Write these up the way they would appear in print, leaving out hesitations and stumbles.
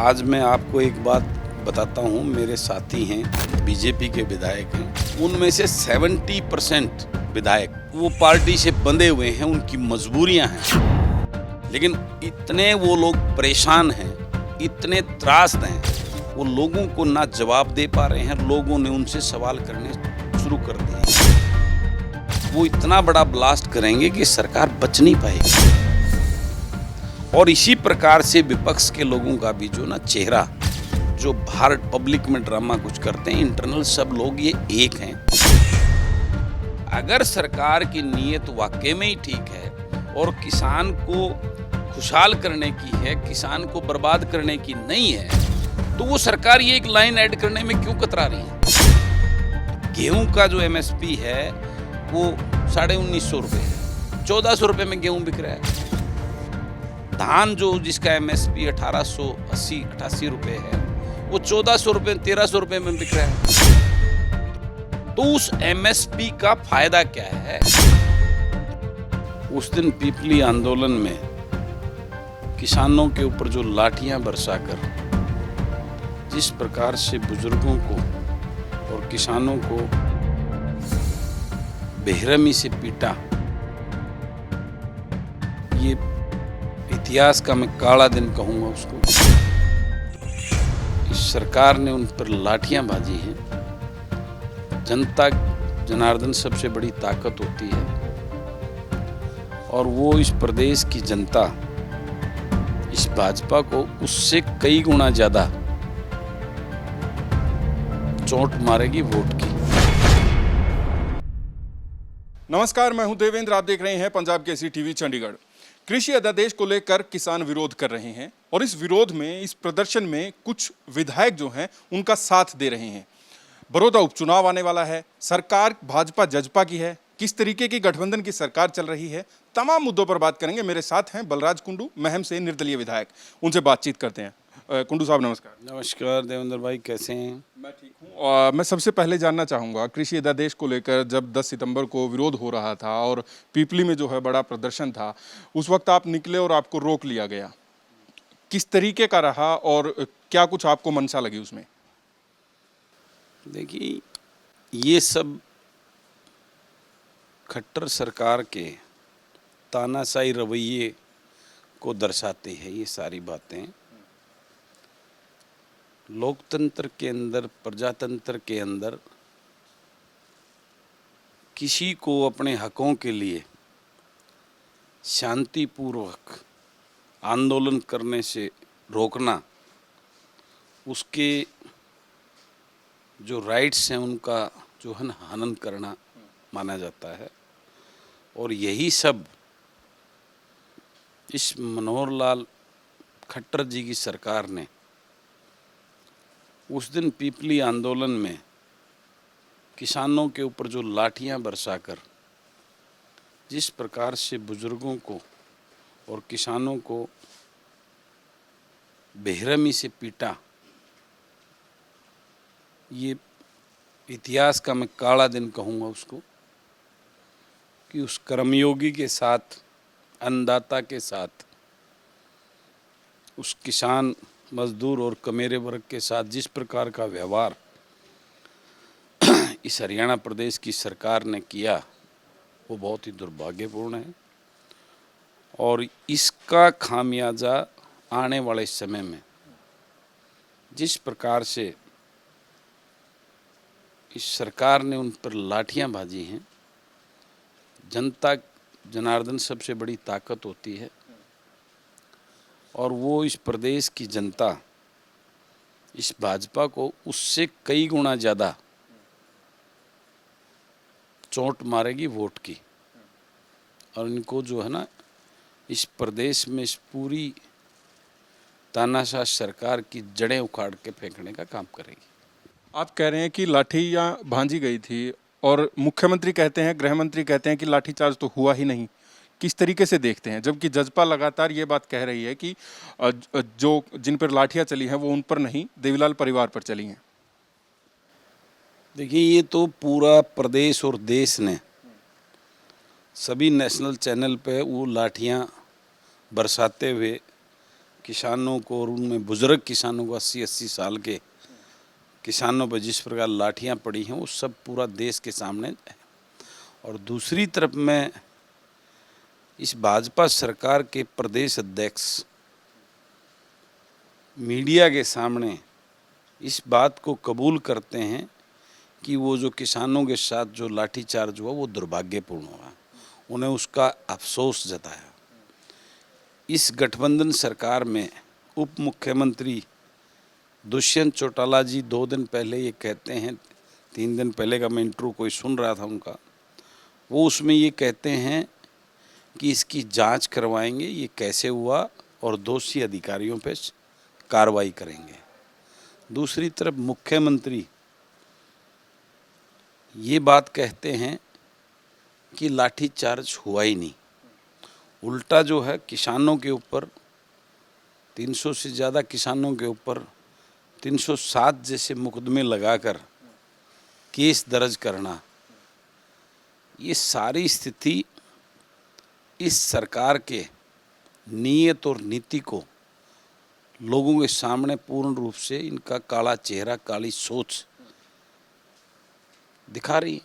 आज मैं आपको एक बात बताता हूँ। मेरे साथी हैं, बीजेपी के विधायक हैं, उनमें से 70% विधायक वो पार्टी से बंधे हुए हैं, उनकी मजबूरियां हैं, लेकिन इतने वो लोग परेशान हैं, इतने त्रासद हैं, वो लोगों को ना जवाब दे पा रहे हैं। लोगों ने उनसे सवाल करने शुरू कर दिए। वो इतना बड़ा ब्लास्ट करेंगे कि सरकार बच नहीं पाएगी। और इसी प्रकार से विपक्ष के लोगों का भी जो ना चेहरा, जो बाहर पब्लिक में ड्रामा कुछ करते हैं, इंटरनल सब लोग ये एक हैं। अगर सरकार की नीयत वाकई में ही ठीक है और किसान को खुशहाल करने की है, किसान को बर्बाद करने की नहीं है, तो वो सरकार ये एक लाइन ऐड करने में क्यों कतरा रही है? गेहूं का जो MSP है वो 1950 रुपये है, 1400 रुपये में गेहूं बिक रहा है। धान जो जिसका MSP 1880-88 रुपये है, वो 1400 रुपये 1300 रुपये में बिक रहा है। तो उस MSP का फायदा क्या है? उस दिन पीपली आंदोलन में किसानों के ऊपर जो लाठियां बरसाकर जिस प्रकार से बुजुर्गों को और किसानों को बेरहमी से पीटा, ये इतिहास का मैं काला दिन कहूँगा उसको। इस सरकार ने उन पर लाठियां बाजी हैं। जनता जनार्दन सबसे बड़ी ताकत होती है, और वो इस प्रदेश की जनता इस भाजपा को उससे कई गुना ज्यादा चोट मारेगी वोट की। नमस्कार, मैं हूं देवेंद्र। आप देख रहे हैं पंजाब केसरी टीवी चंडीगढ़। कृषि अध्यादेश को लेकर किसान विरोध कर रहे हैं, और इस विरोध में, इस प्रदर्शन में कुछ विधायक जो हैं उनका साथ दे रहे हैं। बड़ौदा उपचुनाव आने वाला है, सरकार भाजपा जजपा की है, किस तरीके की गठबंधन की सरकार चल रही है, तमाम मुद्दों पर बात करेंगे। मेरे साथ हैं बलराज कुंडू, महम से निर्दलीय विधायक, उनसे बातचीत करते हैं। कुंडू साहब नमस्कार। नमस्कार देवेंद्र भाई, कैसे हैं? मैं ठीक हूँ। मैं सबसे पहले जानना चाहूँगा, कृषि अध्यादेश को लेकर जब 10 सितंबर को विरोध हो रहा था और पीपली में जो है बड़ा प्रदर्शन था, उस वक्त आप निकले और आपको रोक लिया गया। किस तरीके का रहा और क्या कुछ आपको मनसा लगी उसमें? देखिए, ये सब खट्टर सरकार के तानाशाही रवैये को दर्शाते हैं। ये सारी बातें लोकतंत्र के अंदर, प्रजातंत्र के अंदर किसी को अपने हकों के लिए शांतिपूर्वक आंदोलन करने से रोकना, उसके जो राइट्स हैं उनका जो है ना हनन करना माना जाता है। और यही सब इस मनोहर लाल खट्टर जी की सरकार ने उस दिन पीपली आंदोलन में किसानों के ऊपर जो लाठियां बरसाकर जिस प्रकार से बुजुर्गों को और किसानों को बेरहमी से पीटा, ये इतिहास का मैं काला दिन कहूँगा उसको, कि उस कर्मयोगी के साथ, अन्नदाता के साथ, उस किसान, मजदूर और कमेरे वर्ग के साथ जिस प्रकार का व्यवहार इस हरियाणा प्रदेश की सरकार ने किया, वो बहुत ही दुर्भाग्यपूर्ण है। और इसका खामियाजा आने वाले समय में जिस प्रकार से इस सरकार ने उन पर लाठियां बाजी हैं, जनता जनार्दन सबसे बड़ी ताकत होती है, और वो इस प्रदेश की जनता इस भाजपा को उससे कई गुना ज़्यादा चोट मारेगी वोट की। और इनको जो है ना इस प्रदेश में इस पूरी तानाशाह सरकार की जड़ें उखाड़ के फेंकने का काम करेगी। आप कह रहे हैं कि लाठियाँ भांजी गई थी, और मुख्यमंत्री कहते हैं, गृह मंत्री कहते हैं कि लाठीचार्ज तो हुआ ही नहीं। किस तरीके से देखते हैं, जबकि जजपा लगातार ये बात कह रही है कि जो जिन पर लाठियाँ चली हैं वो उन पर नहीं, देवीलाल परिवार पर चली हैं? देखिए, ये तो पूरा प्रदेश और देश ने सभी नेशनल चैनल पे वो लाठियां बरसाते हुए किसानों को और उनमें बुजुर्ग किसानों को 80-80 साल के किसानों पर जिस प्रकार लाठियां पड़ी हैं वो सब पूरा देश के सामने है। और दूसरी तरफ मैं इस भाजपा सरकार के प्रदेश अध्यक्ष मीडिया के सामने इस बात को कबूल करते हैं कि वो जो किसानों के साथ जो लाठीचार्ज हुआ वो दुर्भाग्यपूर्ण हुआ, उन्हें उसका अफसोस जताया। इस गठबंधन सरकार में उप मुख्यमंत्री दुष्यंत चौटाला जी 2 दिन पहले ये कहते हैं, 3 दिन पहले का मैं इंटरव्यू कोई सुन रहा था उनका, वो उसमें ये कहते हैं कि इसकी जांच करवाएंगे ये कैसे हुआ और दोषी अधिकारियों पे कार्रवाई करेंगे। दूसरी तरफ मुख्यमंत्री ये बात कहते हैं कि लाठीचार्ज हुआ ही नहीं, उल्टा जो है किसानों के ऊपर 300 से ज़्यादा किसानों के ऊपर 307 जैसे मुकदमे लगाकर केस दर्ज करना, ये सारी स्थिति इस सरकार के नीयत और नीति को लोगों के सामने पूर्ण रूप से इनका काला चेहरा, काली सोच दिखा रही है।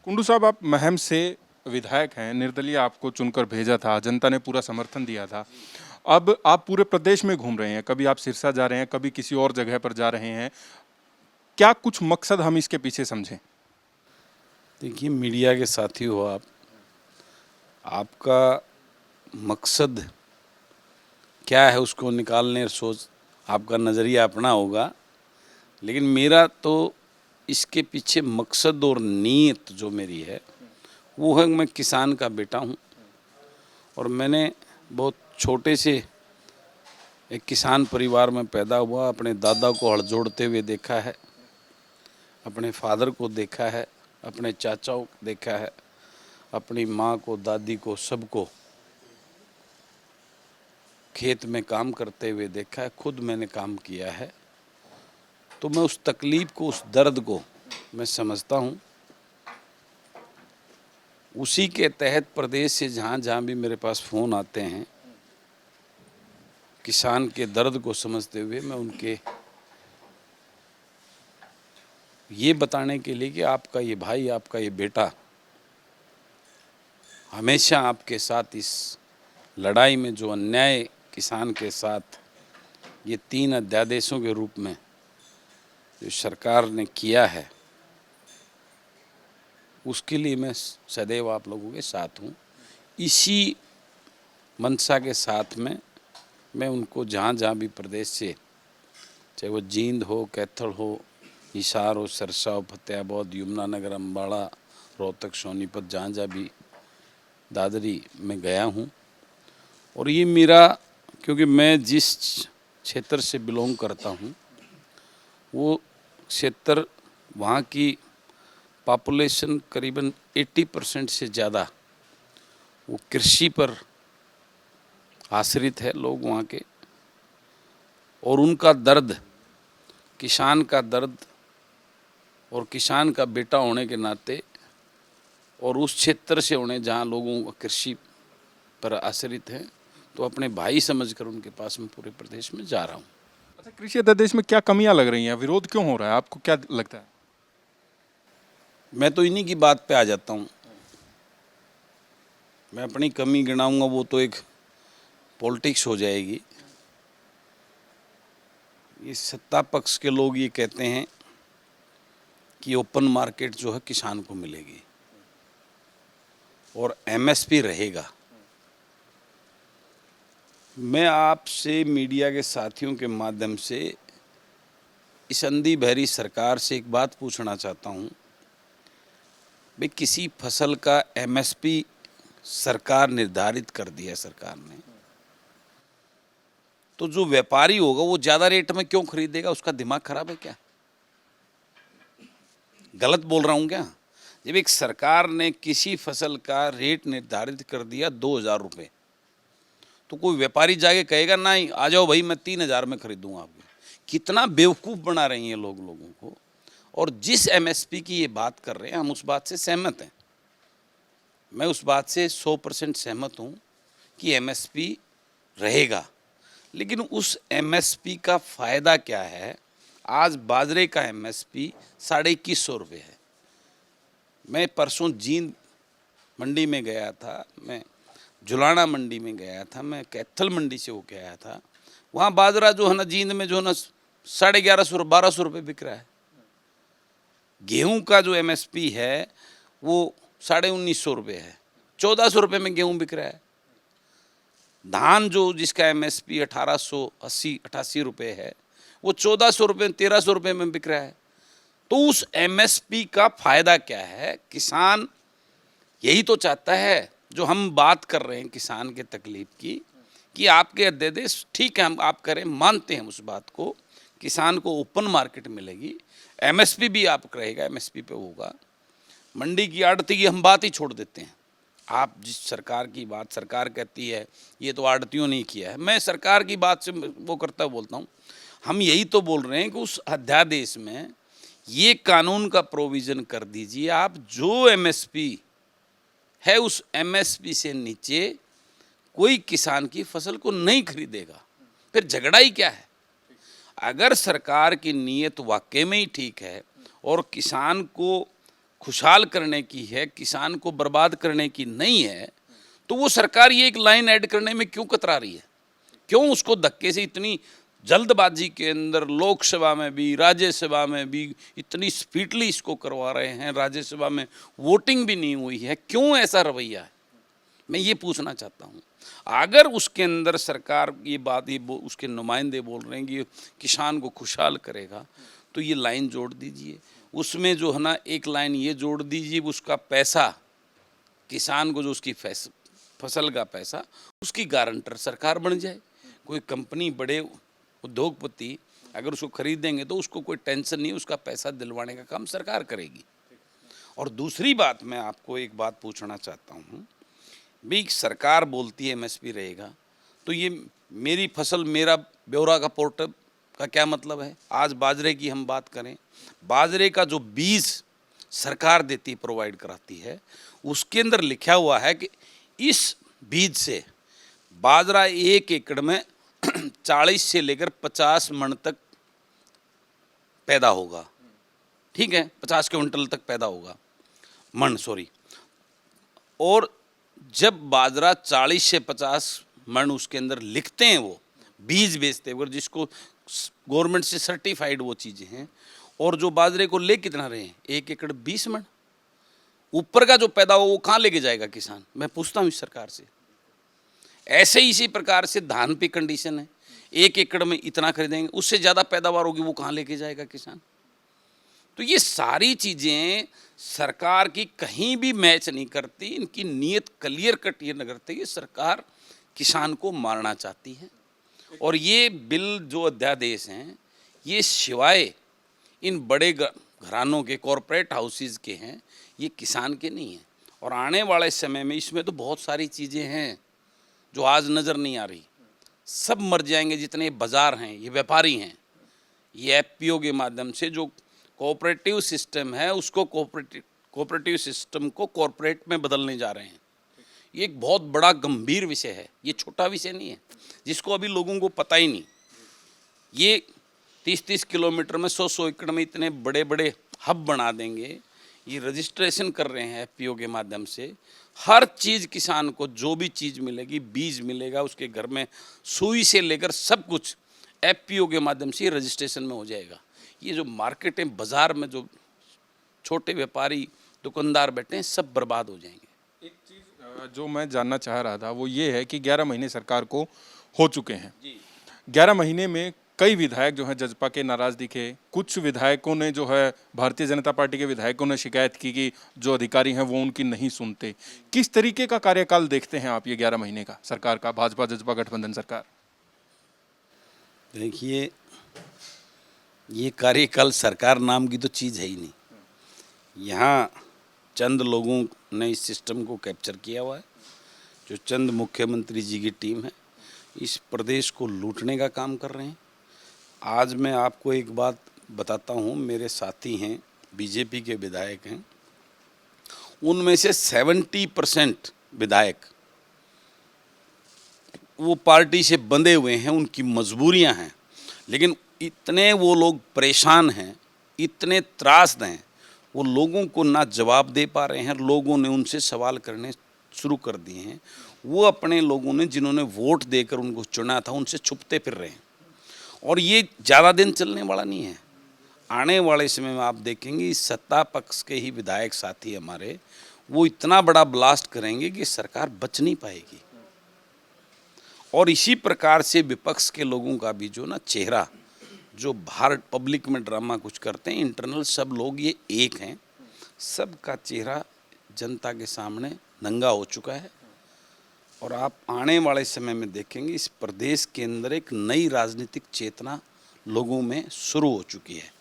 कुंडू साहब, आप महम से विधायक हैं, निर्दलीय आपको चुनकर भेजा था, जनता ने पूरा समर्थन दिया था। अब आप पूरे प्रदेश में घूम रहे हैं, कभी आप सिरसा जा रहे हैं, कभी किसी और जगह पर जा रहे हैं, क्या कुछ मकसद हम इसके पीछे समझें? देखिए, मीडिया के साथी हो आप, आपका मकसद क्या है उसको निकालने सोच, आपका नज़रिया अपना होगा, लेकिन मेरा तो इसके पीछे मकसद और नीयत जो मेरी है वो है, मैं किसान का बेटा हूँ और मैंने बहुत छोटे से एक किसान परिवार में पैदा हुआ। अपने दादा को हल जोड़ते हुए देखा है, अपने फादर को देखा है, अपने चाचाओं को देखा है, अपनी माँ को, दादी को, सबको खेत में काम करते हुए देखा है, खुद मैंने काम किया है। तो मैं उस तकलीफ़ को, उस दर्द को मैं समझता हूँ। उसी के तहत प्रदेश से जहाँ जहाँ भी मेरे पास फ़ोन आते हैं, किसान के दर्द को समझते हुए मैं उनके ये बताने के लिए कि आपका ये भाई, आपका ये बेटा हमेशा आपके साथ इस लड़ाई में जो अन्याय किसान के साथ ये 3 अध्यादेशों के रूप में जो सरकार ने किया है, उसके लिए मैं सदैव आप लोगों के साथ हूँ। इसी मंशा के साथ में मैं उनको जहाँ जहाँ भी प्रदेश से, चाहे वो जींद हो, कैथल हो, हिसार हो, सरसा हो, फतेहाबाद, यमुनानगर, अम्बाड़ा, रोहतक, सोनीपत, जहाँ जहाँ भी दादरी में गया हूँ। और ये मेरा, क्योंकि मैं जिस क्षेत्र से बिलोंग करता हूँ वो क्षेत्र, वहाँ की पॉपुलेशन करीबन 80% से ज़्यादा वो कृषि पर आश्रित है लोग वहाँ के, और उनका दर्द, किसान का दर्द, और किसान का बेटा होने के नाते और उस क्षेत्र से होने जहाँ लोगों को कृषि पर आश्रित हैं, तो अपने भाई समझकर उनके पास में पूरे प्रदेश में जा रहा हूँ। अच्छा, कृषि अध्यादेश में क्या कमियां लग रही हैं, विरोध क्यों हो रहा है, आपको क्या लगता है? मैं तो इन्हीं की बात पे आ जाता हूँ। मैं अपनी कमी गिनाऊंगा वो तो एक पॉलिटिक्स हो जाएगी। ये सत्ता पक्ष के लोग ये कहते हैं कि ओपन मार्केट जो है किसान को मिलेगी और एमएसपी रहेगा। मैं आपसे, मीडिया के साथियों के माध्यम से इस अंधी बहरी सरकार से एक बात पूछना चाहता हूँ, भाई किसी फसल का एमएसपी सरकार निर्धारित कर दिया है सरकार ने, तो जो व्यापारी होगा वो ज़्यादा रेट में क्यों खरीदेगा? उसका दिमाग खराब है क्या? गलत बोल रहा हूँ क्या? जब एक सरकार ने किसी फसल का रेट निर्धारित कर दिया 2000 रुपये, तो कोई व्यापारी जाके कहेगा नहीं आ जाओ भाई मैं 3000 में खरीदूंगा आपके? कितना बेवकूफ़ बना रही हैं लोग लोगों को। और जिस एमएसपी की ये बात कर रहे हैं हम उस बात से सहमत हैं। मैं उस बात से 100% सहमत हूँ कि एमएसपी रहेगा, लेकिन उस एमएसपी का फायदा क्या है? आज बाजरे का एमएसपी 2150 रुपये है। मैं परसों जींद मंडी में गया था, मैं जुलाना मंडी में गया था, मैं कैथल मंडी से होके आया था। वहाँ बाजरा जो है ना, जींद में जो है ना 1150 1200 रुपये बिक रहा है। गेहूं का जो एमएसपी है वो 1950 रुपये है, 1400 रुपये में गेहूं बिक रहा है। धान जो जिसका एमएसपी 1880-88 रुपये है, वो 1400 रुपये 1300 रुपये में बिक रहा है। तो उस एमएसपी का फायदा क्या है? किसान यही तो चाहता है, जो हम बात कर रहे हैं किसान के तकलीफ की, कि आपके अध्यादेश ठीक है, हम आप करें, मानते हैं उस बात को। किसान को ओपन मार्केट मिलेगी, एमएसपी भी आप रहेगा, एमएसपी पे होगा। मंडी की आड़ती की हम बात ही छोड़ देते हैं। आप जिस सरकार की बात, सरकार कहती है ये तो आड़तियों ने किया है, मैं सरकार की बात से वो करता बोलता हूँ। हम यही तो बोल रहे हैं कि उस अध्यादेश में ये कानून का प्रोविज़न कर दीजिए, आप जो एमएसपी है उस एमएसपी से नीचे कोई किसान की फसल को नहीं खरीदेगा। फिर झगड़ा ही क्या है? अगर सरकार की नीयत वाकई में ही ठीक है और किसान को खुशहाल करने की है, किसान को बर्बाद करने की नहीं है, तो वो सरकार ये एक लाइन ऐड करने में क्यों कतरा रही है? क्यों उसको धक्के से इतनी जल्दबाजी के अंदर लोकसभा में भी, राज्यसभा में भी इतनी स्पीडली इसको करवा रहे हैं? राज्यसभा में वोटिंग भी नहीं हुई है, क्यों ऐसा रवैया है? मैं ये पूछना चाहता हूँ। अगर उसके अंदर सरकार ये बात, ये उसके नुमाइंदे बोल रहे हैं कि किसान को खुशहाल करेगा, तो ये लाइन जोड़ दीजिए। उसमें जो है ना एक लाइन ये जोड़ दीजिए, उसका पैसा किसान को, जो उसकी फसल का पैसा, उसकी गारंटर सरकार बन जाए। कोई कंपनी, बड़े उद्योगपति अगर उसको खरीदेंगे तो उसको कोई टेंशन नहीं, उसका पैसा दिलवाने का काम सरकार करेगी। और दूसरी बात, मैं आपको एक बात पूछना चाहता हूँ भी, सरकार बोलती है एमएसपी रहेगा, तो ये मेरी फसल मेरा ब्यौरा का पोर्टल का क्या मतलब है? आज बाजरे की हम बात करें, बाजरे का जो बीज सरकार देती, प्रोवाइड कराती है, उसके अंदर लिखा हुआ है कि इस बीज से बाजरा 1 एकड़ में 40 से लेकर 50 मन तक पैदा होगा। ठीक है, 50 क्विंटल तक पैदा होगा, मन सॉरी। और जब बाजरा 40 से 50 मन उसके अंदर लिखते हैं, वो बीज बेचते हैं, जिसको गवर्नमेंट से सर्टिफाइड वो चीज़ें हैं, और जो बाजरे को ले कितना रहे हैं, 1 एकड़ 20 मन, ऊपर का जो पैदा हो वो कहाँ लेके जाएगा किसान? मैं पूछता हूँ इस सरकार से। ऐसे ही इसी प्रकार से धान पे कंडीशन है, 1 एकड़ में इतना खरीदेंगे, उससे ज़्यादा पैदावार होगी, वो कहाँ लेके जाएगा किसान? तो ये सारी चीज़ें सरकार की कहीं भी मैच नहीं करती, इनकी नीयत क्लियर कट ये न करती, ये सरकार किसान को मारना चाहती है। और ये बिल जो अध्यादेश हैं, ये सिवाय इन बड़े घरानों के, कॉरपोरेट हाउसेस के हैं, ये किसान के नहीं हैं। और आने वाले समय में इसमें तो बहुत सारी चीज़ें हैं जो आज नज़र नहीं आ रही, सब मर जाएंगे। जितने बाज़ार हैं, ये व्यापारी हैं, ये एफपीओ के माध्यम से जो कोऑपरेटिव सिस्टम है, उसको कोऑपरेटिव सिस्टम को कॉरपोरेट में बदलने जा रहे हैं। ये एक बहुत बड़ा गंभीर विषय है, ये छोटा विषय नहीं है, जिसको अभी लोगों को पता ही नहीं। ये 30-30 किलोमीटर में, 100-100 एकड़ में इतने बड़े बड़े हब बना देंगे। ये रजिस्ट्रेशन कर रहे हैं एफपीओ के माध्यम से। हर चीज़ किसान को, जो भी चीज़ मिलेगी, बीज मिलेगा, उसके घर में सुई से लेकर सब कुछ एफपीओ के माध्यम से रजिस्ट्रेशन में हो जाएगा। ये जो मार्केट है, बाज़ार में जो छोटे व्यापारी, दुकानदार बैठे हैं, सब बर्बाद हो जाएंगे। एक चीज़ जो मैं जानना चाह रहा था वो ये है कि 11 महीने सरकार को हो चुके हैं। 11 महीने में कई विधायक जो हैं जजपा के नाराज दिखे, कुछ विधायकों ने जो है, भारतीय जनता पार्टी के विधायकों ने शिकायत की कि जो अधिकारी हैं वो उनकी नहीं सुनते। किस तरीके का कार्यकाल देखते हैं आप ये 11 महीने का सरकार का, भाजपा जजपा गठबंधन सरकार? देखिए, ये कार्यकाल सरकार नाम की तो चीज़ है ही नहीं। यहाँ चंद लोगों ने इस सिस्टम को कैप्चर किया हुआ है, जो चंद मुख्यमंत्री जी की टीम है, इस प्रदेश को लूटने का काम कर रहे हैं। आज मैं आपको एक बात बताता हूँ, मेरे साथी हैं, बीजेपी के विधायक हैं, उनमें से 70% विधायक वो पार्टी से बंधे हुए हैं, उनकी मजबूरियां हैं, लेकिन इतने वो लोग परेशान हैं, इतने त्रासद हैं, वो लोगों को ना जवाब दे पा रहे हैं। लोगों ने उनसे सवाल करने शुरू कर दिए हैं। वो अपने लोगों ने जिन्होंने वोट देकर उनको चुना था उनसे छुपते फिर रहे हैं, और ये ज़्यादा दिन चलने वाला नहीं है। आने वाले समय में आप देखेंगे इस सत्ता पक्ष के ही विधायक साथी हमारे वो इतना बड़ा ब्लास्ट करेंगे कि सरकार बच नहीं पाएगी। और इसी प्रकार से विपक्ष के लोगों का भी जो ना चेहरा, जो बाहर पब्लिक में ड्रामा कुछ करते हैं, इंटरनल सब लोग ये एक हैं, सबका चेहरा जनता के सामने नंगा हो चुका है। और आप आने वाले समय में देखेंगे इस प्रदेश के अंदर एक नई राजनीतिक चेतना लोगों में शुरू हो चुकी है।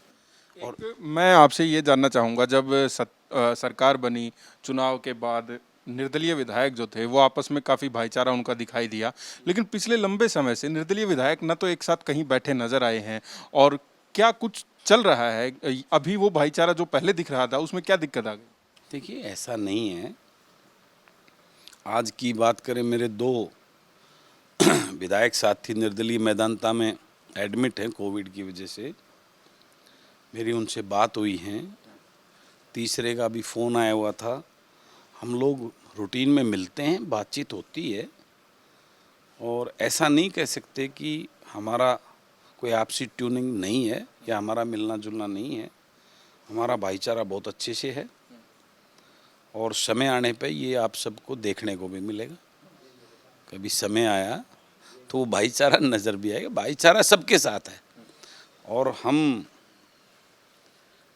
और मैं आपसे ये जानना चाहूँगा, जब सरकार बनी, चुनाव के बाद निर्दलीय विधायक जो थे वो आपस में काफ़ी भाईचारा उनका दिखाई दिया, लेकिन पिछले लंबे समय से निर्दलीय विधायक न तो एक साथ कहीं बैठे नजर आए हैं, और क्या कुछ चल रहा है अभी? वो भाईचारा जो पहले दिख रहा था उसमें क्या दिक्कत आ गई? देखिए, ऐसा नहीं है। आज की बात करें, मेरे 2 विधायक साथी निर्दलीय मैदानता में एडमिट हैं कोविड की वजह से। मेरी उनसे बात हुई है। तीसरे का भी फ़ोन आया हुआ था। हम लोग रूटीन में मिलते हैं, बातचीत होती है, और ऐसा नहीं कह सकते कि हमारा कोई आपसी ट्यूनिंग नहीं है या हमारा मिलना जुलना नहीं है। हमारा भाईचारा बहुत अच्छे से है, और समय आने पे ये आप सबको देखने को भी मिलेगा। कभी समय आया तो वो भाईचारा नज़र भी आएगा। भाईचारा सबके साथ है, और हम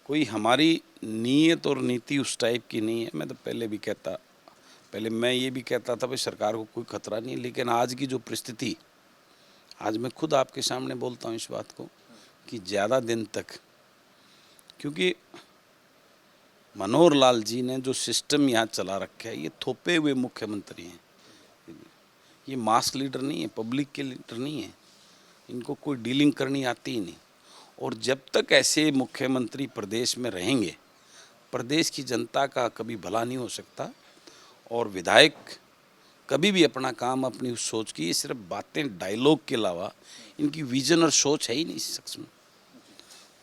कोई हमारी नीयत और नीति उस टाइप की नहीं है। मैं तो पहले मैं ये भी कहता था भाई सरकार को कोई खतरा नहीं है, लेकिन आज की जो परिस्थिति, आज मैं खुद आपके सामने बोलता हूँ इस बात को कि ज़्यादा दिन तक, क्योंकि मनोहर लाल जी ने जो सिस्टम यहाँ चला रखा है, ये थोपे हुए मुख्यमंत्री हैं। ये मास लीडर नहीं है, पब्लिक के लीडर नहीं है। इनको कोई डीलिंग करनी आती ही नहीं। और जब तक ऐसे मुख्यमंत्री प्रदेश में रहेंगे, प्रदेश की जनता का कभी भला नहीं हो सकता। और विधायक कभी भी अपना काम, अपनी उस सोच की, ये सिर्फ बातें, डायलॉग के अलावा इनकी विजन और सोच है ही नहीं इस शख्स में।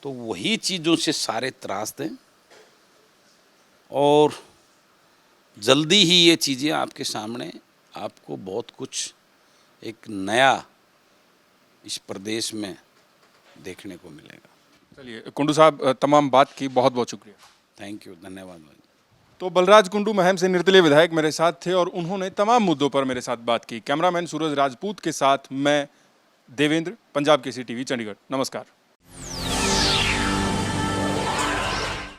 तो वही चीज़ों से सारे त्रासद हैं, और जल्दी ही ये चीज़ें आपके सामने, आपको बहुत कुछ एक नया इस प्रदेश में देखने को मिलेगा। चलिए कुंडू साहब, तमाम बात की बहुत बहुत शुक्रिया। थैंक यू, धन्यवाद भाई। तो बलराज कुंडू महम से निर्दलीय विधायक मेरे साथ थे, और उन्होंने तमाम मुद्दों पर मेरे साथ बात की। कैमरामैन सूरज राजपूत के साथ मैं देवेंद्र, पंजाब केसरी टीवी चंडीगढ़। नमस्कार।